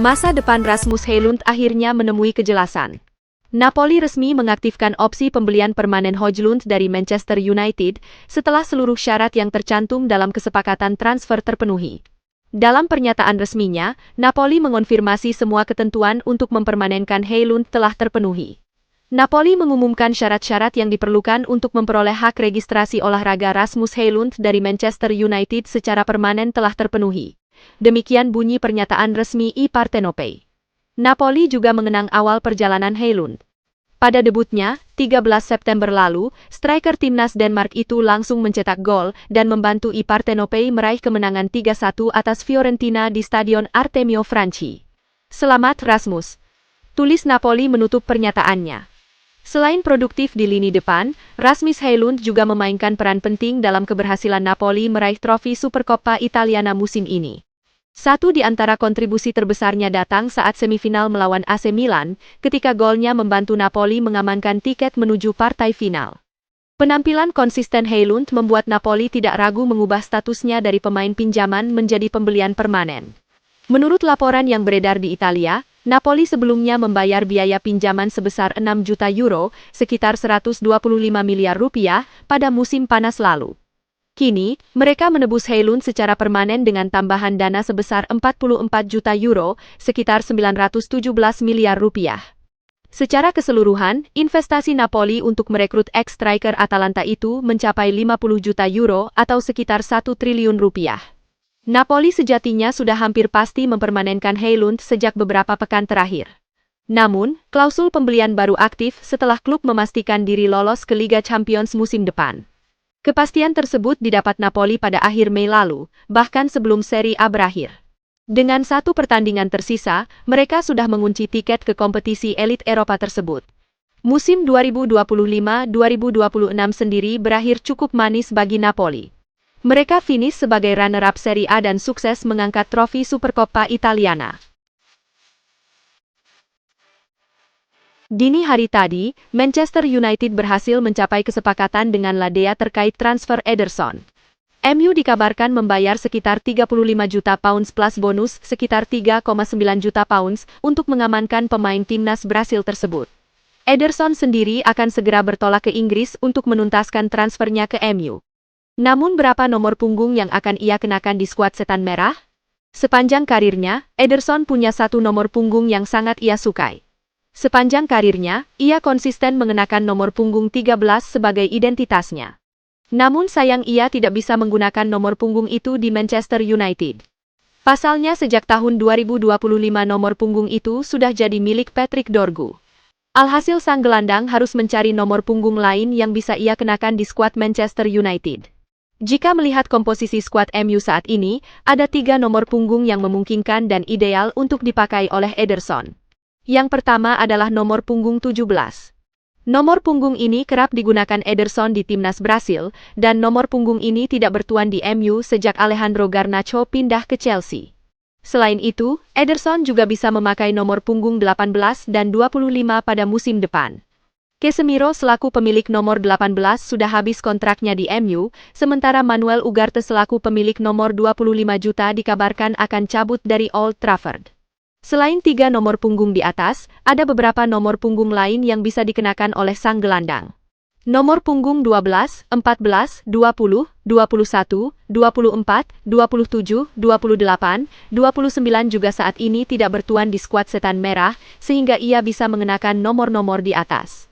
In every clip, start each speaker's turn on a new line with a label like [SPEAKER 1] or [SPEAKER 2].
[SPEAKER 1] Masa depan Rasmus Højlund akhirnya menemui kejelasan. Napoli resmi mengaktifkan opsi pembelian permanen Højlund dari Manchester United setelah seluruh syarat yang tercantum dalam kesepakatan transfer terpenuhi. Dalam pernyataan resminya, Napoli mengonfirmasi semua ketentuan untuk mempermanenkan Højlund telah terpenuhi. Napoli mengumumkan syarat-syarat yang diperlukan untuk memperoleh hak registrasi olahraga Rasmus Højlund dari Manchester United secara permanen telah terpenuhi. Demikian bunyi pernyataan resmi I Partenopei. Napoli juga mengenang awal perjalanan Højlund. Pada debutnya, 13 September lalu, striker timnas Denmark itu langsung mencetak gol dan membantu I Partenopei meraih kemenangan 3-1 atas Fiorentina di Stadion Artemio Franchi. Selamat Rasmus, tulis Napoli menutup pernyataannya. Selain produktif di lini depan, Rasmus Højlund juga memainkan peran penting dalam keberhasilan Napoli meraih trofi Supercoppa Italiana musim ini. Satu di antara kontribusi terbesarnya datang saat semifinal melawan AC Milan, ketika golnya membantu Napoli mengamankan tiket menuju partai final. Penampilan konsisten Højlund membuat Napoli tidak ragu mengubah statusnya dari pemain pinjaman menjadi pembelian permanen. Menurut laporan yang beredar di Italia, Napoli sebelumnya membayar biaya pinjaman sebesar 6 juta euro, sekitar 125 miliar rupiah, pada musim panas lalu. Kini, mereka menebus Højlund secara permanen dengan tambahan dana sebesar 44 juta euro, sekitar 917 miliar rupiah. Secara keseluruhan, investasi Napoli untuk merekrut ex-striker Atalanta itu mencapai 50 juta euro atau sekitar 1 triliun rupiah. Napoli sejatinya sudah hampir pasti mempermanenkan Højlund sejak beberapa pekan terakhir. Namun, klausul pembelian baru aktif setelah klub memastikan diri lolos ke Liga Champions musim depan. Kepastian tersebut didapat Napoli pada akhir Mei lalu, bahkan sebelum Serie A berakhir. Dengan satu pertandingan tersisa, mereka sudah mengunci tiket ke kompetisi elit Eropa tersebut. Musim 2025-2026 sendiri berakhir cukup manis bagi Napoli. Mereka finish sebagai runner-up Serie A dan sukses mengangkat trofi Supercoppa Italiana. Dini hari tadi, Manchester United berhasil mencapai kesepakatan dengan Ladea terkait transfer Ederson. MU dikabarkan membayar sekitar 35 juta pounds plus bonus sekitar 3,9 juta pounds untuk mengamankan pemain timnas Brasil tersebut. Ederson sendiri akan segera bertolak ke Inggris untuk menuntaskan transfernya ke MU. Namun berapa nomor punggung yang akan ia kenakan di skuad Setan Merah? Sepanjang karirnya, Ederson punya satu nomor punggung yang sangat ia sukai. Sepanjang karirnya, ia konsisten mengenakan nomor punggung 13 sebagai identitasnya. Namun sayang ia tidak bisa menggunakan nomor punggung itu di Manchester United. Pasalnya sejak tahun 2025 nomor punggung itu sudah jadi milik Patrick Dorgu. Alhasil sang gelandang harus mencari nomor punggung lain yang bisa ia kenakan di skuad Manchester United. Jika melihat komposisi skuad MU saat ini, ada 3 nomor punggung yang memungkinkan dan ideal untuk dipakai oleh Ederson. Yang pertama adalah nomor punggung 17. Nomor punggung ini kerap digunakan Ederson di timnas Brasil, dan nomor punggung ini tidak bertuan di MU sejak Alejandro Garnacho pindah ke Chelsea. Selain itu, Ederson juga bisa memakai nomor punggung 18 dan 25 pada musim depan. Casemiro selaku pemilik nomor 18 sudah habis kontraknya di MU, sementara Manuel Ugarte selaku pemilik nomor 25 juta dikabarkan akan cabut dari Old Trafford. Selain 3 nomor punggung di atas, ada beberapa nomor punggung lain yang bisa dikenakan oleh sang gelandang. Nomor punggung 12, 14, 20, 21, 24, 27, 28, 29 juga saat ini tidak bertuan di skuad Setan Merah, sehingga ia bisa mengenakan nomor-nomor di atas.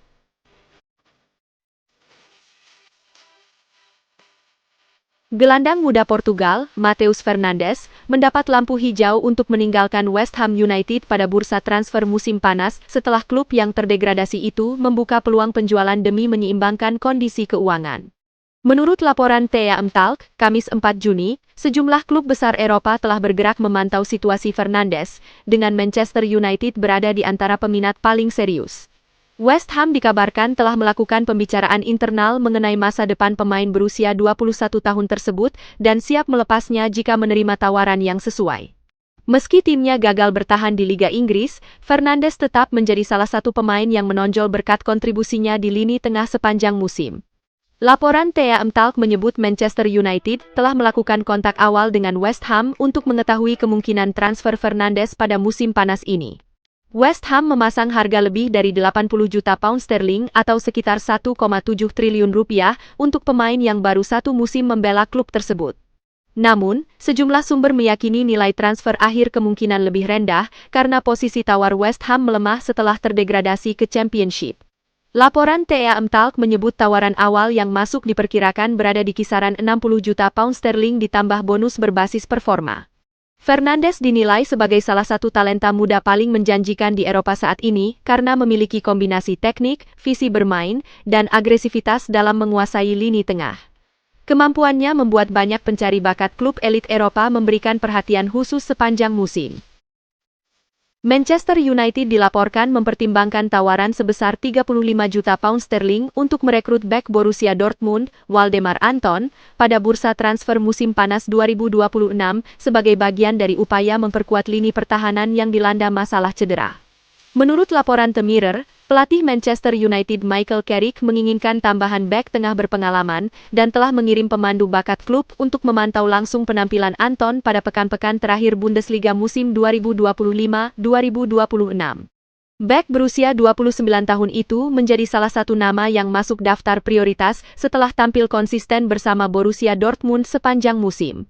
[SPEAKER 1] Gelandang muda Portugal, Matheus Fernandes, mendapat lampu hijau untuk meninggalkan West Ham United pada bursa transfer musim panas setelah klub yang terdegradasi itu membuka peluang penjualan demi menyeimbangkan kondisi keuangan. Menurut laporan Thea Mtalk, Kamis 4 Juni, sejumlah klub besar Eropa telah bergerak memantau situasi Fernandes, dengan Manchester United berada di antara peminat paling serius. West Ham dikabarkan telah melakukan pembicaraan internal mengenai masa depan pemain berusia 21 tahun tersebut dan siap melepasnya jika menerima tawaran yang sesuai. Meski timnya gagal bertahan di Liga Inggris, Fernandes tetap menjadi salah satu pemain yang menonjol berkat kontribusinya di lini tengah sepanjang musim. Laporan Tea Talk menyebut Manchester United telah melakukan kontak awal dengan West Ham untuk mengetahui kemungkinan transfer Fernandes pada musim panas ini. West Ham memasang harga lebih dari 80 juta pound sterling atau sekitar 1,7 triliun rupiah untuk pemain yang baru satu musim membela klub tersebut. Namun, sejumlah sumber meyakini nilai transfer akhir kemungkinan lebih rendah karena posisi tawar West Ham melemah setelah terdegradasi ke Championship. Laporan Tea Talk menyebut tawaran awal yang masuk diperkirakan berada di kisaran 60 juta pound sterling ditambah bonus berbasis performa. Fernandes dinilai sebagai salah satu talenta muda paling menjanjikan di Eropa saat ini karena memiliki kombinasi teknik, visi bermain, dan agresivitas dalam menguasai lini tengah. Kemampuannya membuat banyak pencari bakat klub elit Eropa memberikan perhatian khusus sepanjang musim. Manchester United dilaporkan mempertimbangkan tawaran sebesar 35 juta pound sterling untuk merekrut bek Borussia Dortmund, Waldemar Anton, pada bursa transfer musim panas 2026 sebagai bagian dari upaya memperkuat lini pertahanan yang dilanda masalah cedera. Menurut laporan The Mirror, pelatih Manchester United Michael Carrick menginginkan tambahan bek tengah berpengalaman dan telah mengirim pemandu bakat klub untuk memantau langsung penampilan Anton pada pekan-pekan terakhir Bundesliga musim 2025-2026. Bek berusia 29 tahun itu menjadi salah satu nama yang masuk daftar prioritas setelah tampil konsisten bersama Borussia Dortmund sepanjang musim.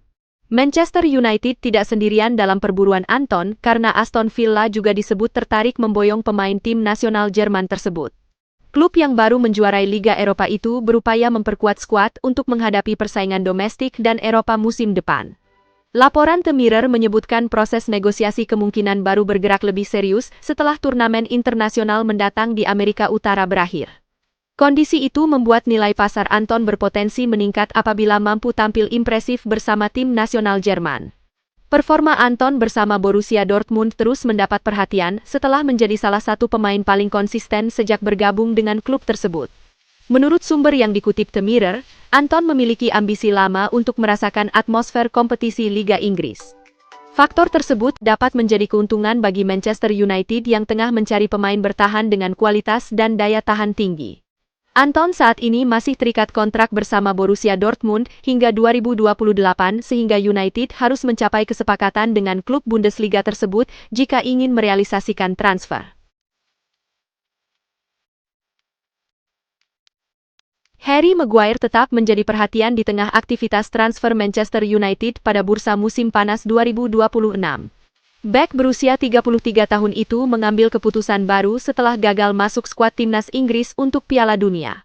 [SPEAKER 1] Manchester United tidak sendirian dalam perburuan Anton karena Aston Villa juga disebut tertarik memboyong pemain tim nasional Jerman tersebut. Klub yang baru menjuarai Liga Eropa itu berupaya memperkuat skuad untuk menghadapi persaingan domestik dan Eropa musim depan. Laporan The Mirror menyebutkan proses negosiasi kemungkinan baru bergerak lebih serius setelah turnamen internasional mendatang di Amerika Utara berakhir. Kondisi itu membuat nilai pasar Anton berpotensi meningkat apabila mampu tampil impresif bersama tim nasional Jerman. Performa Anton bersama Borussia Dortmund terus mendapat perhatian setelah menjadi salah satu pemain paling konsisten sejak bergabung dengan klub tersebut. Menurut sumber yang dikutip The Mirror, Anton memiliki ambisi lama untuk merasakan atmosfer kompetisi Liga Inggris. Faktor tersebut dapat menjadi keuntungan bagi Manchester United yang tengah mencari pemain bertahan dengan kualitas dan daya tahan tinggi. Anton saat ini masih terikat kontrak bersama Borussia Dortmund hingga 2028 sehingga United harus mencapai kesepakatan dengan klub Bundesliga tersebut jika ingin merealisasikan transfer. Harry Maguire tetap menjadi perhatian di tengah aktivitas transfer Manchester United pada bursa musim panas 2026. Bek berusia 33 tahun itu mengambil keputusan baru setelah gagal masuk skuad timnas Inggris untuk Piala Dunia.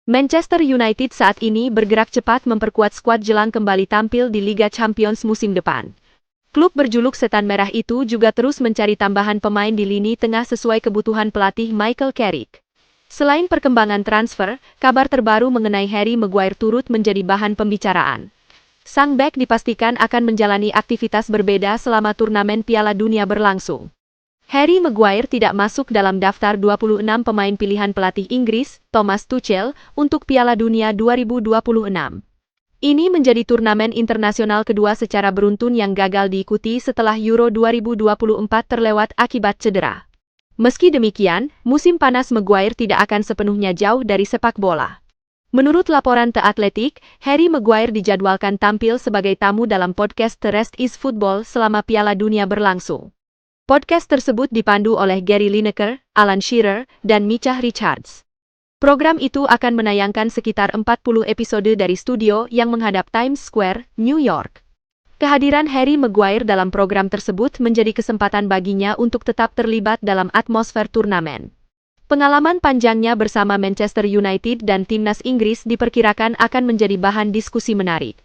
[SPEAKER 1] Manchester United saat ini bergerak cepat memperkuat skuad jelang kembali tampil di Liga Champions musim depan. Klub berjuluk Setan Merah itu juga terus mencari tambahan pemain di lini tengah sesuai kebutuhan pelatih Michael Carrick. Selain perkembangan transfer, kabar terbaru mengenai Harry Maguire turut menjadi bahan pembicaraan. Sang bek dipastikan akan menjalani aktivitas berbeda selama turnamen Piala Dunia berlangsung. Harry Maguire tidak masuk dalam daftar 26 pemain pilihan pelatih Inggris, Thomas Tuchel, untuk Piala Dunia 2026. Ini menjadi turnamen internasional kedua secara beruntun yang gagal diikuti setelah Euro 2024 terlewat akibat cedera. Meski demikian, musim panas Maguire tidak akan sepenuhnya jauh dari sepak bola. Menurut laporan The Athletic, Harry Maguire dijadwalkan tampil sebagai tamu dalam podcast The Rest is Football selama Piala Dunia berlangsung. Podcast tersebut dipandu oleh Gary Lineker, Alan Shearer, dan Micah Richards. Program itu akan menayangkan sekitar 40 episode dari studio yang menghadap Times Square, New York. Kehadiran Harry Maguire dalam program tersebut menjadi kesempatan baginya untuk tetap terlibat dalam atmosfer turnamen. Pengalaman panjangnya bersama Manchester United dan timnas Inggris diperkirakan akan menjadi bahan diskusi menarik.